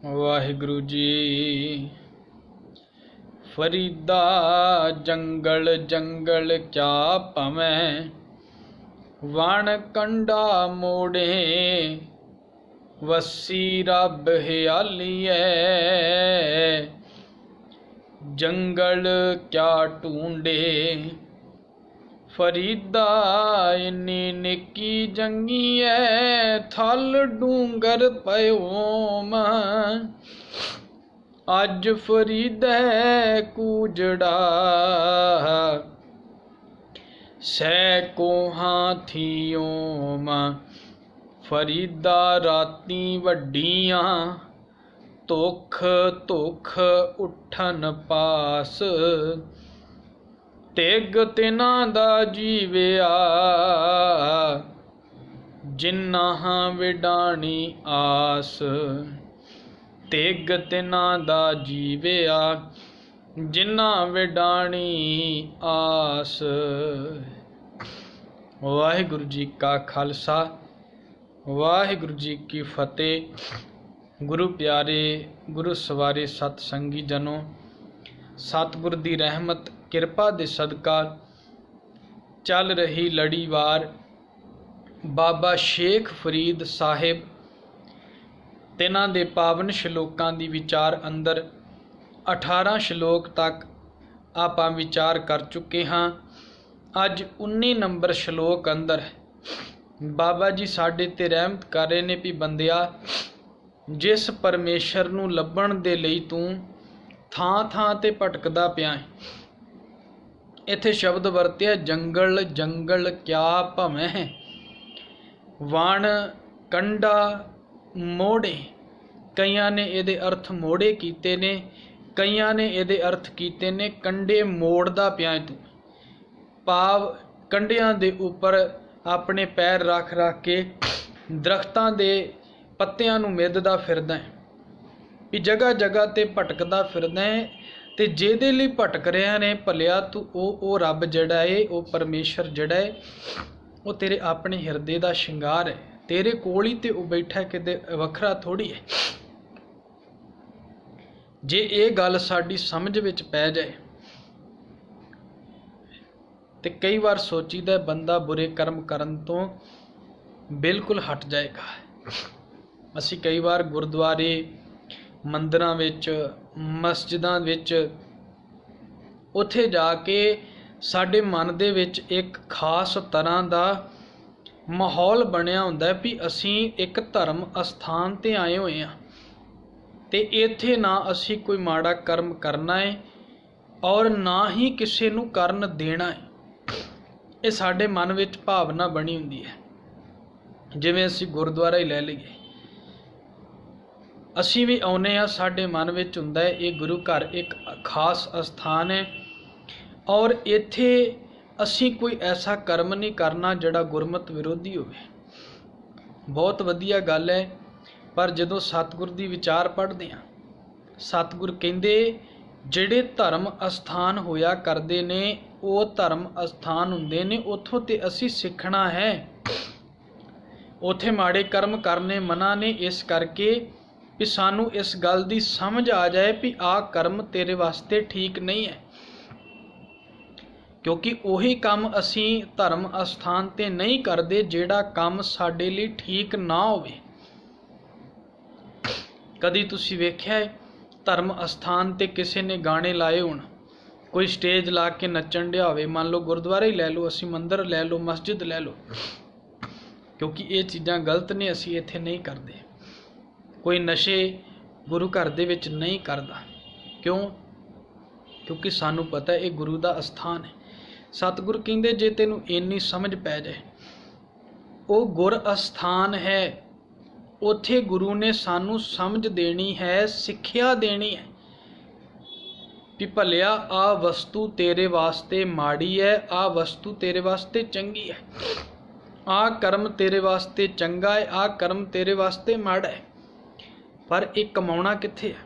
वाहिगुरु जी। फरीदा जंगल जंगल क्या भवें, वण कंडा मोड़े वसी रब हियालिए। जंगल क्या ढूंढे फरीदा इन्नी निकी जंगी है, थल डूंगर पयोम अज फरीदा कूजड़ा सैको हाथियों। फरीदा राती वड्डियां धुख धुख उठन पास, तिग तिन्हां दा जीविया जिन्हां विडाणी आस। तिग तिन्हां दा जीविया जिन्हां विडाणी आस। वाहिगुरु जी का खालसा, वाहिगुरु जी की फतेह। गुरु प्यारे गुरु सवारे सतसंगी जनों, सतगुर दी रहमत किरपा दे सदका चल रही लड़ीवार बाबा शेख फरीद साहिब तिन्हां दे पावन शलोकां दी विचार अंदर 18 शलोक तक आपां विचार कर चुके हाँ। अज 19 नंबर शलोक अंदर बाबा जी साडे ते रहमत कर रहे ने भी बंदिया, जिस परमेश्वर नूं लभण दे लई तूं थां थां ते भटकदा पिया है। इत्थे शब्द वरतिया जंगल जंगल क्या भवें, वण कंडा मोड़े। कईयां ने इहदे अर्थ मोड़े कीते ने, कईयां ने इहदे अर्थ कीते ने कंडे मोड़दा पिया तूं। भाव कंडियां दे उपर अपने पैर रख रख के दरख्तां दे पत्तियां नूं मिधदा फिरदा है, भी जगह जगह ते भटकदा फिरदा है। ते जिहदे लई भटक रहा ने भलिया तू ओ रब जिहड़ा है, ओ परमेश्वर जिहड़ा है, वो तेरे अपने हिरदे दा शिंगार है। तेरे कोल ही ते ओ बैठा, किते वखरा थोड़ी है। जे ये गल साडी समझ विच पै जाए तो कई बार सोचीदा बंदा बुरे कर्म करन तो बिल्कुल हट जाएगा। असी कई बार गुरुद्वारे मंदिरां विच मस्जिदां विच उत्थे जाके साडे मन दे विच एक खास तरह दा माहौल बनिया हुंदा है भी असी एक धर्म अस्थान ते आए हुए हैं ते इत्थे ना असी कोई माड़ा कर्म करना है और ना ही किसी नूं करन देना है। ये साडे मन विच भावना बनी हुंदी है। जिवें असी गुरुद्वारा ही लै लईए, असी भी आउणे आ, साडे मन विच हुंदा है ये गुरु घर एक खास अस्थान है और इत्थे असी कोई ऐसा कर्म नहीं करना जिहड़ा गुरमत विरोधी होवे। बहुत वधिया गल है, पर जदों सतगुर दी विचार पढ़दे आ, सतगुर कहिंदे जिहड़े धर्म अस्थान होया करदे ने वो धर्म अस्थान हुंदे ने, उथों ते असी सिੱਖਣਾ है। उथे माड़े कर्म करने मना ने, इस करके भी सानू इस गल दी समझ आ जाए भी आ कर्म तेरे वास्ते ठीक नहीं है, क्योंकि उही काम असी धर्म अस्थान ते नहीं करते जिहड़ा काम साडे लई ठीक ना होवे। कदी तुसी वेख्या है धर्म अस्थान ते किसी ने गाने लाए होण, कोई स्टेज ला के नचण दिया होवे, मान लो गुरुद्वारा ही लै लो, असी मंदिर लै लो, मस्जिद लै लो, क्योंकि ये चीज़ां गलत ने, असी इत्थे नहीं करते। कोई नशे गुरु घर दे विच नहीं करदा, क्यों? क्योंकि सानू पता है ये गुरु दा अस्थान है। सतगुर कहिंदे जे तैनूं इन्नी समझ पै जाए वो गुर अस्थान है, उत्थे गुरु ने सानू समझ देनी है, सिक्ख्या देनी है भी भलिया आ वस्तु तेरे वास्ते माड़ी है, आ वस्तु तेरे वास्ते चंगी है, आ कर्म तेरे वास्ते चंगा है, आ कर्म तेरे वास्ते माड़ा है। पर एक कमाउणा कित्थे है?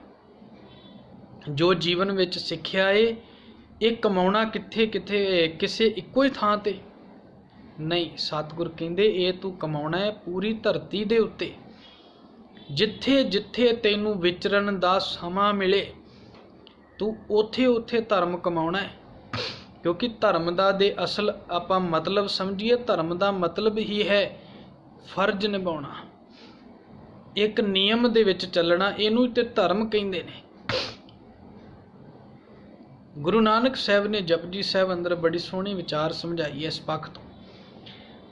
जो जीवन विच सिक्ख्या है ये कमाउणा कित्थे कित्थे किसे इक्को ही थां ते नहीं। सतगुर कहिंदे ये तू कमाउणा है पूरी धरती दे उत्ते, ਜਿੱਥੇ ਜਿੱਥੇ ਤੈਨੂੰ ਵਿਚਰਨ ਦਾ ਸਮਾਂ ਮਿਲੇ ਤੂੰ ਉੱਥੇ ਉੱਥੇ ਧਰਮ ਕਮਾਉਣਾ ਹੈ। ਕਿਉਂਕਿ ਧਰਮ ਦਾ ਦੇ ਅਸਲ ਆਪਾਂ ਮਤਲਬ ਸਮਝੀਏ, ਧਰਮ ਦਾ ਮਤਲਬ ਹੀ ਹੈ ਫਰਜ਼ ਨਿਭਾਉਣਾ, ਇੱਕ ਨਿਯਮ ਦੇ ਵਿੱਚ ਚੱਲਣਾ। ਇਹਨੂੰ ਤੇ ਧਰਮ ਕਹਿੰਦੇ ਨੇ। ਗੁਰੂ ਨਾਨਕ ਸਾਹਿਬ ਨੇ ਜਪਜੀ ਸਾਹਿਬ ਅੰਦਰ ਬੜੀ ਸੋਹਣੀ ਵਿਚਾਰ ਸਮਝਾਈ ਹੈ ਇਸ ਪੱਖ ਤੋਂ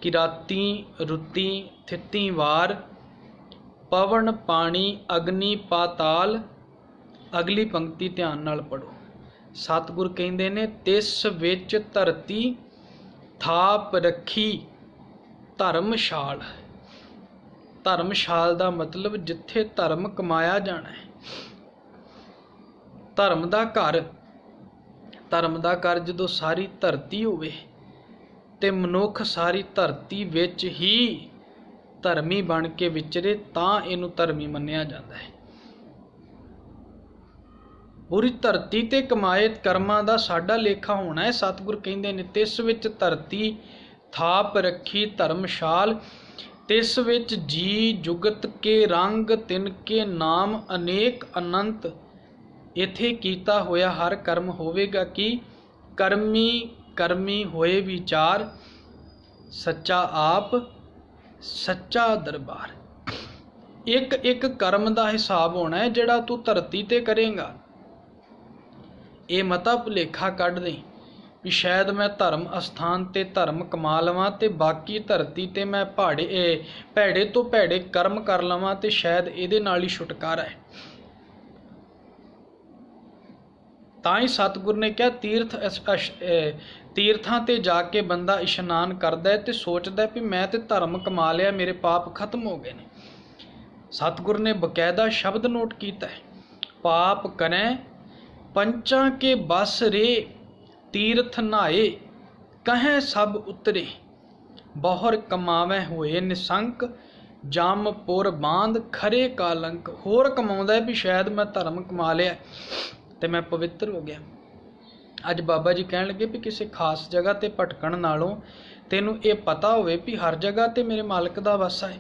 ਕਿ ਰਾਤੀ ਰੁੱਤੀ ਥਿੱਤੀ ਵਾਰ, ਪਵਨ ਪਾਣੀ ਅਗਨੀ ਪਾਤਾਲ। ਅਗਲੀ ਪੰਕਤੀ ਧਿਆਨ ਨਾਲ ਪੜੋ। ਸਤਿਗੁਰ ਕਹਿੰਦੇ ਨੇ ਤਿਸ ਵਿੱਚ ਧਰਤੀ ਥਾਪ ਰੱਖੀ ਧਰਮਸ਼ਾਲ। ਧਰਮਸ਼ਾਲ ਦਾ ਮਤਲਬ ਜਿੱਥੇ ਧਰਮ ਕਮਾਇਆ ਜਾਣਾ ਹੈ। ਧਰਮ ਦਾ ਘਰ, ਧਰਮ ਦਾ ਘਰ ਜਦੋਂ ਸਾਰੀ ਧਰਤੀ ਹੋਵੇ ਤੇ ਮਨੁੱਖ ਸਾਰੀ ਧਰਤੀ ਵਿੱਚ ਹੀ ਧਰਮੀ ਬਣ ਕੇ ਵਿਚਰੇ ਤਾਂ ਇਹਨੂੰ ਧਰਮੀ ਮੰਨਿਆ ਜਾਂਦਾ ਹੈ। ਪੂਰੀ ਧਰਤੀ ਤੇ ਕਮਾਏ ਕਰਮਾਂ ਦਾ ਸਾਡਾ ਲੇਖਾ ਹੋਣਾ ਹੈ। ਸਤਿਗੁਰ ਕਹਿੰਦੇ ਨੇ ਤਿਸ ਵਿੱਚ ਧਰਤੀ ਥਾਪ ਰੱਖੀ ਧਰਮਸ਼ਾਲ, ਤਿਸ ਵਿੱਚ ਜੀ ਜੁਗਤ ਕੇ ਰੰਗ ਤਿਨ ਕੇ ਨਾਮ ਅਨੇਕ ਅਨੰਤ। ਇਥੇ ਕੀਤਾ ਹੋਇਆ ਹਰ ਕਰਮ ਹੋਵੇਗਾ ਕਿ ਕਰਮੀ ਕਰਮੀ ਹੋਏ ਵਿਚਾਰ, ਸੱਚਾ ਆਪ ਸੱਚਾ ਦਰਬਾਰ। ਇੱਕ ਇੱਕ ਕਰਮ ਦਾ ਹਿਸਾਬ ਹੋਣਾ ਹੈ ਜਿਹੜਾ ਤੂੰ ਧਰਤੀ ਤੇ ਕਰੇਗਾ। ਇਹ ਮਤਾ ਭੁਲੇਖਾ ਕੱਢ ਦੇ ਵੀ ਸ਼ਾਇਦ ਮੈਂ ਧਰਮ ਅਸਥਾਨ ਤੇ ਧਰਮ ਕਮਾ ਲਵਾਂ ਤੇ ਬਾਕੀ ਧਰਤੀ ਤੇ ਮੈਂ ਭੈੜੇ ਤੋਂ ਭੈੜੇ ਕਰਮ ਕਰ ਲਵਾਂ ਤੇ ਸ਼ਾਇਦ ਇਹਦੇ ਨਾਲ ਹੀ ਛੁਟਕਾਰਾ ਹੈ। ਤਾਂ ਹੀ ਸਤਿਗੁਰ ਨੇ ਕਿਹਾ ਤੀਰਥਾਂ ਤੇ ਜਾ ਕੇ ਬੰਦਾ ਇਸ਼ਨਾਨ ਕਰਦਾ ਹੈ ਤੇ ਸੋਚਦਾ ਵੀ ਮੈਂ ਤੇ ਧਰਮ ਕਮਾ ਲਿਆ, ਮੇਰੇ ਪਾਪ ਖਤਮ ਹੋ ਗਏ ਨੇ। ਸਤਿਗੁਰ ਨੇ ਬਕਾਇਦਾ ਸ਼ਬਦ ਨੋਟ ਕੀਤਾ ਹੈ, ਪਾਪ ਕਰੈ ਪੰਚਾਂ ਕੇ ਬਸ ਰੇ, ਤੀਰਥ ਨਹਾਏ ਕਹੈ ਸਭ ਉਤਰੇ। ਬਹੁਰ ਕਮਾਵੈ ਹੋਏ ਨਿਸੰਕ, ਜਮਪੁਰ ਬਾਂਧ ਖਰੇ ਕਾਲੰਕ। ਹੋਰ ਕਮਾਉਂਦਾ ਵੀ ਸ਼ਾਇਦ ਮੈਂ ਧਰਮ ਕਮਾ ਲਿਆ ਤੇ ਮੈਂ ਪਵਿੱਤਰ ਹੋ ਗਿਆ। ਅੱਜ ਬਾਬਾ ਜੀ ਕਹਿਣ ਲੱਗੇ ਵੀ ਕਿਸੇ ਖਾਸ ਜਗ੍ਹਾ ਤੇ ਭਟਕਣ ਨਾਲੋਂ ਤੈਨੂੰ ਇਹ ਪਤਾ ਹੋਵੇ ਵੀ ਹਰ ਜਗ੍ਹਾ ਤੇ ਮੇਰੇ ਮਾਲਕ ਦਾ ਵਾਸਾ ਹੈ।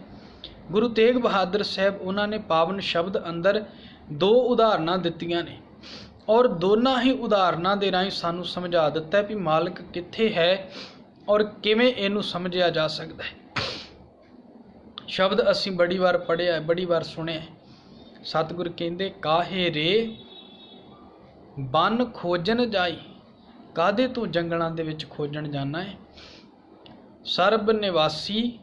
ਗੁਰੂ ਤੇਗ ਬਹਾਦਰ ਸਾਹਿਬ ਉਹਨਾਂ ਨੇ ਪਾਵਨ ਸ਼ਬਦ ਅੰਦਰ ਦੋ ਉਦਾਹਰਨਾਂ ਦਿੱਤੀਆਂ ਨੇ ਔਰ ਦੋਨਾਂ ਹੀ ਉਦਾਹਰਨਾਂ ਦੇ ਰਾਹੀਂ ਸਾਨੂੰ ਸਮਝਾ ਦਿੱਤਾ ਵੀ ਮਾਲਕ ਕਿੱਥੇ ਹੈ ਔਰ ਕਿਵੇਂ ਇਹਨੂੰ ਸਮਝਿਆ ਜਾ ਸਕਦਾ ਹੈ। ਸ਼ਬਦ ਅਸੀਂ ਬੜੀ ਵਾਰ ਪੜ੍ਹਿਆ, ਬੜੀ ਵਾਰ ਸੁਣਿਆ। ਸਤਿਗੁਰ ਕਹਿੰਦੇ ਕਾਹੇ ਰੇ ਬਨ ਖੋਜਣ ਜਾਈ। ਕਾਹਦੇ ਤੂੰ ਜੰਗਲਾਂ ਦੇ ਵਿੱਚ ਖੋਜਣ ਜਾਣਾ ਹੈ। ਸਰਬ ਨਿਵਾਸੀ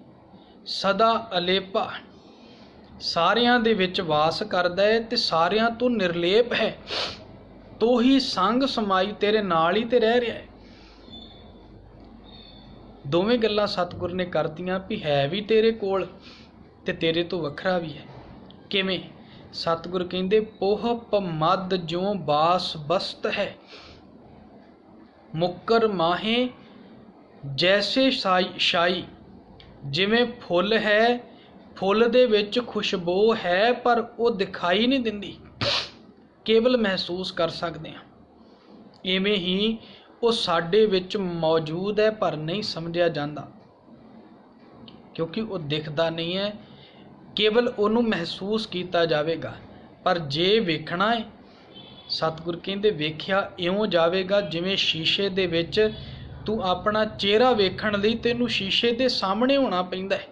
ਸਦਾ ਅਲੇਪਾ। ਸਾਰਿਆਂ ਦੇ ਵਿੱਚ ਵਾਸ ਕਰਦਾ ਹੈ ਤੇ ਸਾਰਿਆਂ ਤੋਂ ਨਿਰਲੇਪ ਹੈ। ਤੋ ਹੀ ਸੰਗ ਸਮਾਈ, ਤੇਰੇ ਨਾਲ ਹੀ ਤੇ ਰਹਿ ਰਿਹਾ ਹੈ। ਦੋਵੇਂ ਗੱਲਾਂ ਸਤਿਗੁਰ ਨੇ ਕਰਤੀਆਂ ਵੀ ਹੈ ਵੀ ਤੇਰੇ ਕੋਲ ਤੇ ਤੇਰੇ ਤੋਂ ਵੱਖਰਾ ਵੀ ਹੈ। ਕਿਵੇਂ? ਸਤਿਗੁਰ ਕਹਿੰਦੇ ਪੋਹ ਪਮਦ ਜਿਉ ਬਾਸ ਬਸਤ ਹੈ, ਮੁੱਕਰ ਮਾਹੇ ਜੈਸੇ ਸ਼ਾਈ। ਜਿਵੇਂ ਫੁੱਲ ਹੈ, ਫੁੱਲ ਦੇ ਵਿੱਚ ਖੁਸ਼ਬੂ ਹੈ ਪਰ ਉਹ ਦਿਖਾਈ ਨਹੀਂ ਦਿੰਦੀ, ਕੇਵਲ ਮਹਿਸੂਸ ਕਰ ਸਕਦੇ ਹਾਂ। ਇਵੇਂ ਹੀ ਉਹ ਸਾਡੇ ਵਿੱਚ ਮੌਜੂਦ ਹੈ ਪਰ ਨਹੀਂ ਸਮਝਿਆ ਜਾਂਦਾ ਕਿਉਂਕਿ ਉਹ ਦਿਖਦਾ ਨਹੀਂ ਹੈ, ਕੇਵਲ ਉਹਨੂੰ ਮਹਿਸੂਸ ਕੀਤਾ ਜਾਵੇਗਾ। ਪਰ ਜੇ ਵੇਖਣਾ ਹੈ, ਸਤਿਗੁਰ ਕਹਿੰਦੇ ਵੇਖਿਆ ਇਉਂ ਜਾਵੇਗਾ ਜਿਵੇਂ ਸ਼ੀਸ਼ੇ ਦੇ ਵਿੱਚ ਤੂੰ ਆਪਣਾ ਚਿਹਰਾ ਵੇਖਣ ਲਈ ਤੈਨੂੰ ਸ਼ੀਸ਼ੇ ਦੇ ਸਾਹਮਣੇ ਹੋਣਾ ਪੈਂਦਾ ਹੈ।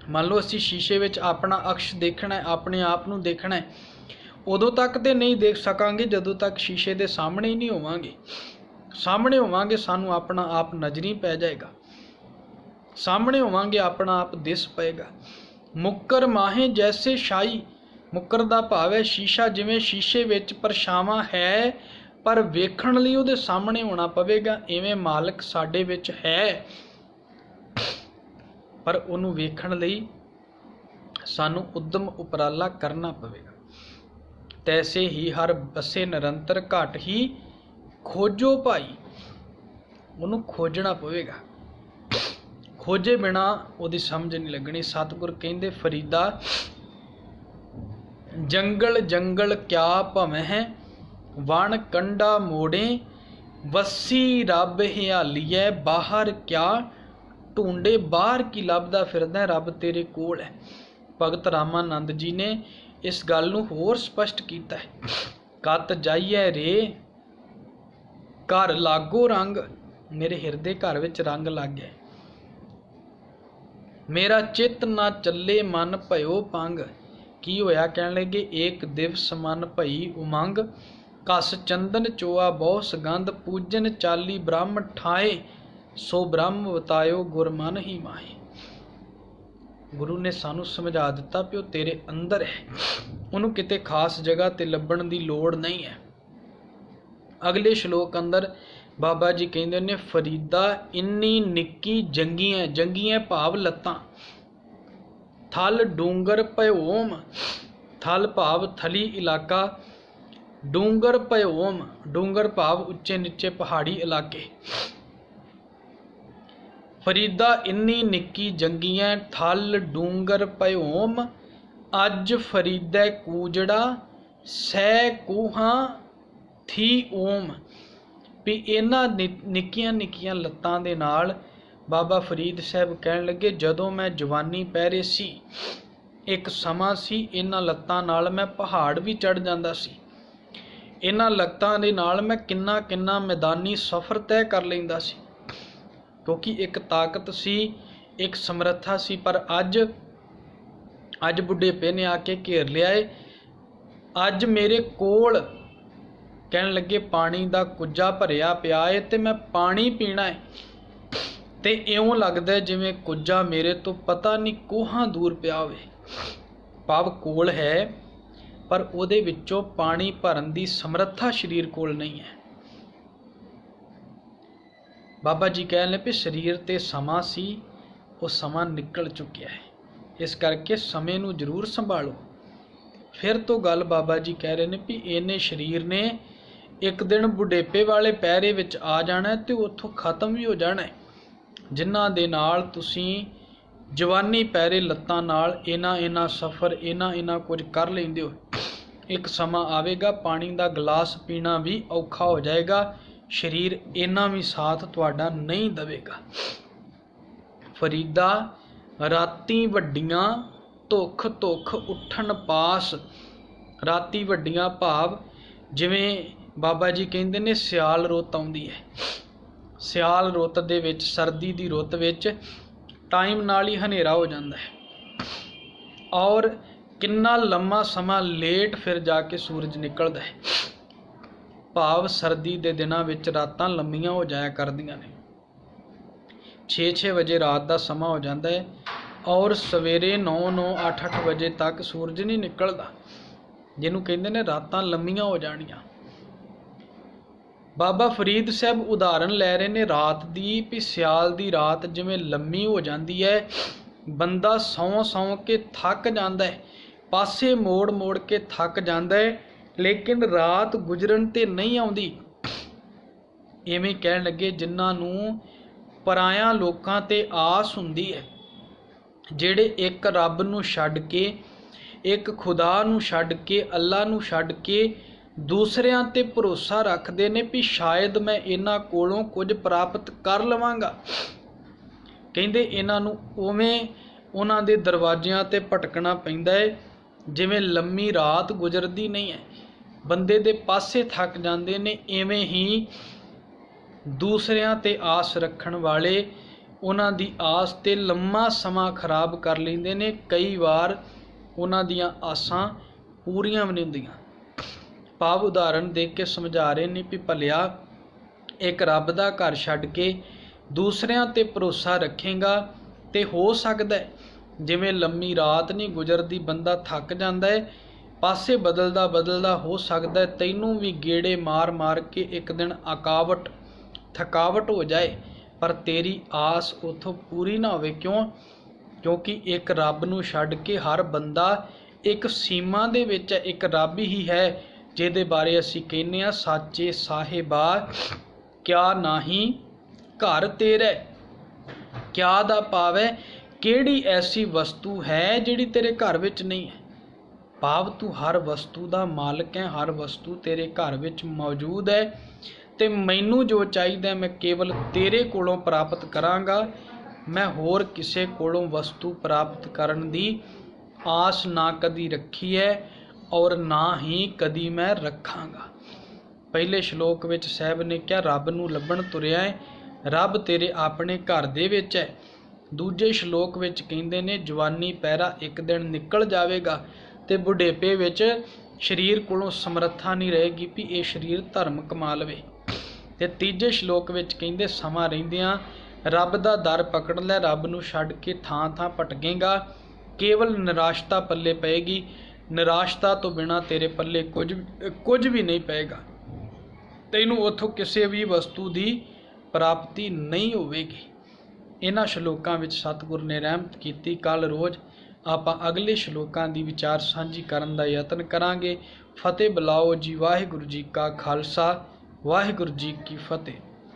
ਮੰਨ ਲਓ ਅਸੀਂ ਸ਼ੀਸ਼ੇ ਵਿੱਚ ਆਪਣਾ ਅਕਸ਼ ਦੇਖਣਾ ਹੈ, ਆਪਣੇ ਆਪ ਨੂੰ ਦੇਖਣਾ ਹੈ, ਉਦੋਂ ਤੱਕ ਤੇ ਨਹੀਂ ਦੇਖ ਸਕਾਂਗੇ ਜਦੋਂ ਤੱਕ ਸ਼ੀਸ਼ੇ ਦੇ ਸਾਹਮਣੇ ਹੀ ਨਹੀਂ ਹੋਵਾਂਗੇ। ਸਾਹਮਣੇ ਹੋਵਾਂਗੇ ਸਾਨੂੰ ਆਪਣਾ ਆਪ ਨਜ਼ਰੀ ਪੈ ਜਾਏਗਾ, ਸਾਹਮਣੇ ਹੋਵਾਂਗੇ ਆਪਣਾ ਆਪ ਦਿਸ ਪਏਗਾ। ਮੁੱਕਰ ਮਾਹੇ ਜੈਸੇ ਸ਼ਾਈ। ਮੁੱਕਰ ਦਾ ਭਾਵ ਹੈ ਸ਼ੀਸ਼ਾ, ਜਿਵੇਂ ਸ਼ੀਸ਼ੇ ਵਿੱਚ ਪਰਛਾਵਾਂ ਹੈ ਪਰ ਵੇਖਣ ਲਈ ਉਹਦੇ ਸਾਹਮਣੇ ਹੋਣਾ ਪਵੇਗਾ, ਇਵੇਂ ਮਾਲਕ ਸਾਡੇ ਵਿੱਚ ਹੈ ਪਰ ਉਹਨੂੰ ਵੇਖਣ ਲਈ ਸਾਨੂੰ ਉਦਮ ਉਪਰਾਲਾ ਕਰਨਾ ਪਵੇਗਾ। ਤੈਸੇ ਹੀ ਹਰ ਬਸੇ ਨਿਰੰਤਰ ਘਟ ਹੀ ਖੋਜੋ ਭਾਈ। ਉਹਨੂੰ ਖੋਜਣਾ ਪਵੇਗਾ, ਖੋਜੇ ਬਿਨਾ ਉਹਦੀ ਸਮਝ ਨਹੀਂ ਲੱਗਣੀ। ਸਤਿਗੁਰ ਕਹਿੰਦੇ ਫਰੀਦਾ ਜੰਗਲ ਜੰਗਲ ਕਿਆ ਭਵਹਿ, ਵਣ ਕੰਡਾ ਮੋੜੇ, ਵਸੀ ਰੱਬ ਹਿਆਲੀਐ ਬਾਹਰ ਕਿਆ ਢੂੰਡੇ। ਬਾਹਰ ਕੀ ਲੱਭਦਾ ਫਿਰਦਾ, ਰੱਬ ਤੇਰੇ ਕੋਲ ਹੈ ਭਗਤ ਰਾਮਾਨੰਦ ਜੀ ਨੇ ਇਸ ਗੱਲ ਨੂੰ ਹੋਰ ਸਪਸ਼ਟ ਕੀਤਾ ਹੈ। ਕਤ ਜਾਈਏ ਰੇ ਘਰ ਲਾਗੋ ਰੰਗ, ਮੇਰੇ ਹਿਰਦੇ ਘਰ ਵਿੱਚ ਰੰਗ ਲੱਗ ਗਿਆ। ਮੇਰਾ ਚਿੱਤ ਨਾ ਚੱਲੇ ਮਨ ਭਇਓ ਪੰਗ। ਕੀ ਹੋਇਆ? ਕਹਿਣ ਲੱਗੇ ਏਕ ਦਿਵਸ ਮਨ ਭਈ ਉਮੰਗ, ਕਸ ਚੰਦਨ ਚੋਆ ਬਹੁ ਸੁਗੰਧ, ਪੂਜਨ ਚਾਲੀ ਬ੍ਰਹਮ ਠਾਏ, ਸੋ ਬ੍ਰਹਮ ਬਤਾਇਓ ਗੁਰ ਮਨ ਹੀ ਮਾਹੇ। ਗੁਰੂ ਨੇ ਸਾਨੂੰ ਸਮਝਾ ਦਿੱਤਾ ਵੀ ਉਹ ਤੇਰੇ ਅੰਦਰ ਹੈ, ਉਹਨੂੰ ਕਿਤੇ ਖਾਸ ਜਗ੍ਹਾ ਤੇ ਲੱਭਣ ਦੀ ਲੋੜ ਨਹੀਂ ਹੈ। ਅਗਲੇ ਸ਼ਲੋਕ ਅੰਦਰ ਬਾਬਾ ਜੀ ਕਹਿੰਦੇ ਨੇ, ਫਰੀਦਾ ਇੰਨੀ ਨਿੱਕੀ ਜੰਗੀਆਂ, ਜੰਗੀਆਂ ਭਾਵ ਲੱਤਾਂ, ਥਲ ਡੂੰਗਰ ਭਇਓਮ, ਥਲ ਭਾਵ ਥਲੀ ਇਲਾਕਾ, ਡੂੰਗਰ ਭਇਓਮ, ਡੂੰਗਰ ਭਾਵ ਉੱਚੇ ਨੀਚੇ ਪਹਾੜੀ ਇਲਾਕੇ। ਫਰੀਦਾ ਇੰਨੀ ਨਿੱਕੀ ਜੰਗੀਆਂ, ਥਲ ਡੂੰਗਰ ਭਇਓਮ, ਅੱਜ ਫਰੀਦੈ ਕੂਜੜਾ, ਸਹਿ ਕੂਹਾਂ ਥੀ ਓਮ। ਵੀ ਇਹਨਾਂ ਨਿੱਕੀਆਂ ਨਿੱਕੀਆਂ ਲੱਤਾਂ ਦੇ ਨਾਲ ਬਾਬਾ ਫਰੀਦ ਸਾਹਿਬ ਕਹਿਣ ਲੱਗੇ, ਜਦੋਂ ਮੈਂ ਜਵਾਨੀ ਪਹਿਰੇ ਸੀ, ਇੱਕ ਸਮਾਂ ਸੀ ਇਹਨਾਂ ਲੱਤਾਂ ਨਾਲ ਮੈਂ ਪਹਾੜ ਵੀ ਚੜ੍ਹ ਜਾਂਦਾ ਸੀ। ਇਹਨਾਂ ਲੱਤਾਂ ਦੇ ਨਾਲ ਮੈਂ ਕਿੰਨਾ ਕਿੰਨਾ ਮੈਦਾਨੀ ਸਫ਼ਰ ਤੈਅ ਕਰ ਲੈਂਦਾ ਸੀ, ਕਿਉਂਕਿ ਇੱਕ ਤਾਕਤ ਸੀ, ਇੱਕ ਸਮਰੱਥਾ ਸੀ। ਪਰ ਅੱਜ ਬੁੱਢੇਪੇ ਨੇ ਆ ਕੇ ਘੇਰ ਲਿਆ ਏ। ਅੱਜ ਮੇਰੇ ਕੋਲ ਕਹਿਣ ਲੱਗੇ ਪਾਣੀ ਦਾ ਕੁੱਜਾ ਭਰਿਆ ਪਿਆ ਏ ਤੇ ਮੈਂ ਪਾਣੀ ਪੀਣਾ ਏ, ਤੇ ਇਉਂ ਲੱਗਦਾ ਜਿਵੇਂ ਕੁੱਜਾ ਮੇਰੇ ਤੋਂ ਪਤਾ ਨਹੀਂ ਕੋਹਾਂ ਦੂਰ ਪਿਆ ਹੋਵੇ। ਭਾਵ ਕੋਲ ਹੈ, ਪਰ ਉਹਦੇ ਵਿੱਚੋਂ ਪਾਣੀ ਭਰਨ ਦੀ ਸਮਰੱਥਾ ਸਰੀਰ ਕੋਲ ਨਹੀਂ ਹੈ। ਬਾਬਾ ਜੀ ਕਹਿ ਰਹੇ ਵੀ ਸਰੀਰ ਤੇ ਸਮਾਂ ਸੀ, ਉਹ ਸਮਾਂ ਨਿਕਲ ਚੁੱਕਿਆ ਹੈ, ਇਸ ਕਰਕੇ ਸਮੇਂ ਨੂੰ ਜ਼ਰੂਰ ਸੰਭਾਲੋ। ਫਿਰ ਤੋਂ ਗੱਲ ਬਾਬਾ ਜੀ ਕਹਿ ਰਹੇ ਨੇ ਵੀ ਇਹਨੇ ਸਰੀਰ ਨੇ ਇੱਕ ਦਿਨ ਬੁਢੇਪੇ ਵਾਲੇ ਪਹਿਰੇ ਵਿੱਚ ਆ ਜਾਣਾ ਤੇ ਉੱਥੋਂ ਖਤਮ ਵੀ ਹੋ ਜਾਣਾ। ਜਿਨ੍ਹਾਂ ਦੇ ਨਾਲ ਤੁਸੀਂ ਜਵਾਨੀ ਪਹਿਰੇ ਲੱਤਾਂ ਨਾਲ ਇਹਨਾਂ ਸਫ਼ਰ ਇਹਨਾਂ ਕੁਝ ਕਰ ਲੈਂਦੇ ਹੋ, ਇੱਕ ਸਮਾਂ ਆਵੇਗਾ ਪਾਣੀ ਦਾ ਗਲਾਸ ਪੀਣਾ ਵੀ ਔਖਾ ਹੋ ਜਾਏਗਾ, ਸਰੀਰ ਇੰਨਾ ਵੀ ਸਾਥ ਤੁਹਾਡਾ ਨਹੀਂ ਦੇਵੇਗਾ। ਫਰੀਦਾ ਰਾਤੀ ਵੱਡੀਆਂ ਧੁੱਖ ਉੱਠਣ ਪਾਸ। ਰਾਤੀ ਵੱਡੀਆਂ ਭਾਵ ਜਿਵੇਂ ਬਾਬਾ ਜੀ ਕਹਿੰਦੇ ਨੇ ਸਿਆਲ ਰੁੱਤ ਆਉਂਦੀ ਹੈ, ਸਿਆਲ ਰੁੱਤ ਦੇ ਵਿੱਚ, ਸਰਦੀ ਦੀ ਰੁੱਤ ਵਿੱਚ ਟਾਈਮ ਨਾਲ ਹੀ ਹਨੇਰਾ ਹੋ ਜਾਂਦਾ ਹੈ, ਔਰ ਕਿੰਨਾ ਲੰਮਾ ਸਮਾਂ ਲੇਟ ਫਿਰ ਜਾ ਕੇ ਸੂਰਜ ਨਿਕਲਦਾ ਹੈ। ਭਾਵ ਸਰਦੀ ਦੇ ਦਿਨਾਂ ਵਿੱਚ ਰਾਤਾਂ ਲੰਮੀਆਂ ਹੋ ਜਾਇਆ ਕਰਦੀਆਂ ਨੇ, 6-6 ਵਜੇ ਰਾਤ ਦਾ ਸਮਾਂ ਹੋ ਜਾਂਦਾ ਹੈ, ਔਰ ਸਵੇਰੇ 9-9, 8-8 ਵਜੇ ਤੱਕ ਸੂਰਜ ਨਹੀਂ ਨਿਕਲਦਾ, ਜਿਹਨੂੰ ਕਹਿੰਦੇ ਨੇ ਰਾਤਾਂ ਲੰਮੀਆਂ ਹੋ ਜਾਣੀਆਂ। ਬਾਬਾ ਫਰੀਦ ਸਾਹਿਬ ਉਦਾਹਰਨ ਲੈ ਰਹੇ ਨੇ ਰਾਤ ਦੀ, ਵੀ ਸਿਆਲ ਦੀ ਰਾਤ ਜਿਵੇਂ ਲੰਮੀ ਹੋ ਜਾਂਦੀ ਹੈ, ਬੰਦਾ ਸੌਂ ਕੇ ਥੱਕ ਜਾਂਦਾ ਹੈ, ਪਾਸੇ ਮੋੜ ਕੇ ਥੱਕ ਜਾਂਦਾ ਹੈ, ਲੇਕਿਨ ਰਾਤ ਗੁਜ਼ਰਨ ਤੇ ਨਹੀਂ ਆਉਂਦੀ। ਇਵੇਂ ਕਹਿਣ ਲੱਗੇ ਜਿਨ੍ਹਾਂ ਨੂੰ ਪਰਾਇਆਂ ਲੋਕਾਂ ਤੇ ਆਸ ਹੁੰਦੀ ਹੈ, ਜਿਹੜੇ ਇੱਕ ਰੱਬ ਨੂੰ ਛੱਡ ਕੇ, ਇੱਕ ਖੁਦਾ ਨੂੰ ਛੱਡ ਕੇ, ਅੱਲਾ ਨੂੰ ਛੱਡ ਕੇ ਦੂਸਰਿਆਂ ਤੇ ਭਰੋਸਾ ਰੱਖਦੇ ਨੇ ਵੀ ਸ਼ਾਇਦ ਮੈਂ ਇਹਨਾਂ ਕੋਲੋਂ ਕੁਝ ਪ੍ਰਾਪਤ ਕਰ ਲਵਾਂਗਾ। ਕਹਿੰਦੇ ਇਹਨਾਂ ਨੂੰ ਉਵੇਂ ਉਹਨਾਂ ਦੇ ਦਰਵਾਜ਼ਿਆਂ ਤੇ ਭਟਕਣਾ ਪੈਂਦਾ ਹੈ ਜਿਵੇਂ ਲੰਮੀ ਰਾਤ ਗੁਜ਼ਰਦੀ ਨਹੀਂ ਹੈ, ਬੰਦੇ ਦੇ ਪਾਸੇ ਥੱਕ ਜਾਂਦੇ ਨੇ। ਇਵੇਂ ਹੀ ਦੂਸਰਿਆਂ ਤੇ ਆਸ ਰੱਖਣ ਵਾਲੇ ਉਹਨਾਂ ਦੀ ਆਸ ਤੇ ਲੰਮਾ ਸਮਾਂ ਖਰਾਬ ਕਰ ਲੈਂਦੇ ਨੇ। ਕਈ ਵਾਰ ਉਹਨਾਂ ਦੀਆਂ ਆਸਾਂ ਪੂਰੀਆਂ ਵੀ ਨਹੀਂ ਹੁੰਦੀਆਂ। ਭਾਵ ਉਦਾਹਰਨ ਦੇ ਕੇ ਸਮਝਾ ਰਹੇ ਨੇ ਵੀ ਭਲਿਆ ਇੱਕ ਰੱਬ ਦਾ ਘਰ ਛੱਡ ਕੇ ਦੂਸਰਿਆਂ ਤੇ ਭਰੋਸਾ ਰੱਖੇਗਾ ਤੇ ਹੋ ਸਕਦਾ ਹੈ ਜਿਵੇਂ ਲੰਮੀ ਰਾਤ ਨਹੀਂ ਗੁਜ਼ਰਦੀ, ਬੰਦਾ ਥੱਕ ਜਾਂਦਾ ਹੈ, ਪਾਸੇ ਬਦਲਦਾ ਹੋ ਸਕਦਾ ਤੈਨੂੰ ਵੀ ਗੇੜੇ ਮਾਰ ਕੇ ਇੱਕ ਦਿਨ ਥਕਾਵਟ ਹੋ ਜਾਏ, ਪਰ ਤੇਰੀ ਆਸ ਉੱਥੋਂ ਪੂਰੀ ਨਾ ਹੋਵੇ। ਕਿਉਂਕਿ ਇੱਕ ਰੱਬ ਨੂੰ ਛੱਡ ਕੇ ਹਰ ਬੰਦਾ ਇੱਕ ਸੀਮਾ ਦੇ ਵਿੱਚ ਹੈ। ਇੱਕ ਰੱਬ ਹੀ ਹੈ ਜਿਹਦੇ ਬਾਰੇ ਅਸੀਂ ਕਹਿੰਦੇ ਹਾਂ, ਸਾਚੇ ਸਾਹਿਬਾ ਕਿਆ ਨਾਹੀਂ ਘਰ ਤੇਰੇ, ਕਿਆ ਦਾ ਭਾਵ ਹੈ ਕਿਹੜੀ ਐਸੀ ਵਸਤੂ ਹੈ ਜਿਹੜੀ ਤੇਰੇ ਘਰ ਵਿੱਚ ਨਹੀਂ ਹੈ। ਭਾਵ ਤੂੰ ਹਰ ਵਸਤੂ ਦਾ ਮਾਲਕ ਹੈ, ਹਰ ਵਸਤੂ ਤੇਰੇ ਘਰ ਵਿੱਚ ਮੌਜੂਦ ਹੈ, ਤੇ ਮੈਨੂੰ ਜੋ ਚਾਹੀਦਾ ਮੈਂ ਕੇਵਲ ਤੇਰੇ ਕੋਲੋਂ ਪ੍ਰਾਪਤ ਕਰਾਂਗਾ। ਮੈਂ ਹੋਰ ਕਿਸੇ ਕੋਲੋਂ ਵਸਤੂ ਪ੍ਰਾਪਤ ਕਰਨ ਦੀ आस ना कदी रखी है और ना ही कदी मैं रखांगा। पहले श्लोक विच साहब ने क्या रब नूं लभण तुरिया है, रब तेरे अपने घर दे विच है। दूजे श्लोक विच कहंदे ने जवानी पैरा एक दिन निकल जाएगा ते बुढ़ेपे विच शरीर कोलों समर्था नहीं रहेगी भी ये शरीर धर्म कमा लवे। ते तीजे श्लोक विच कहंदे समा रहिंदियां रब दा दर पकड़ लै, रब नूं छड्ड के थां थां भटकेगा, केवल निराशता पल्ले पेगी। निराशता तो बिना तेरे पल्ले कुछ भी नहीं पेगा, तैनूं उथों किसी भी वस्तु की प्राप्ति नहीं होवेगी। इन्हां श्लोकां विच सतगुर ने रहमत कीती। कल रोज़ आपां अगले श्लोकां दी विचार सांझी करन दा यतन करांगे। फतेह बुलाओ जी। वाहिगुरू जी का खालसा, वाहिगुरू जी की फतेह।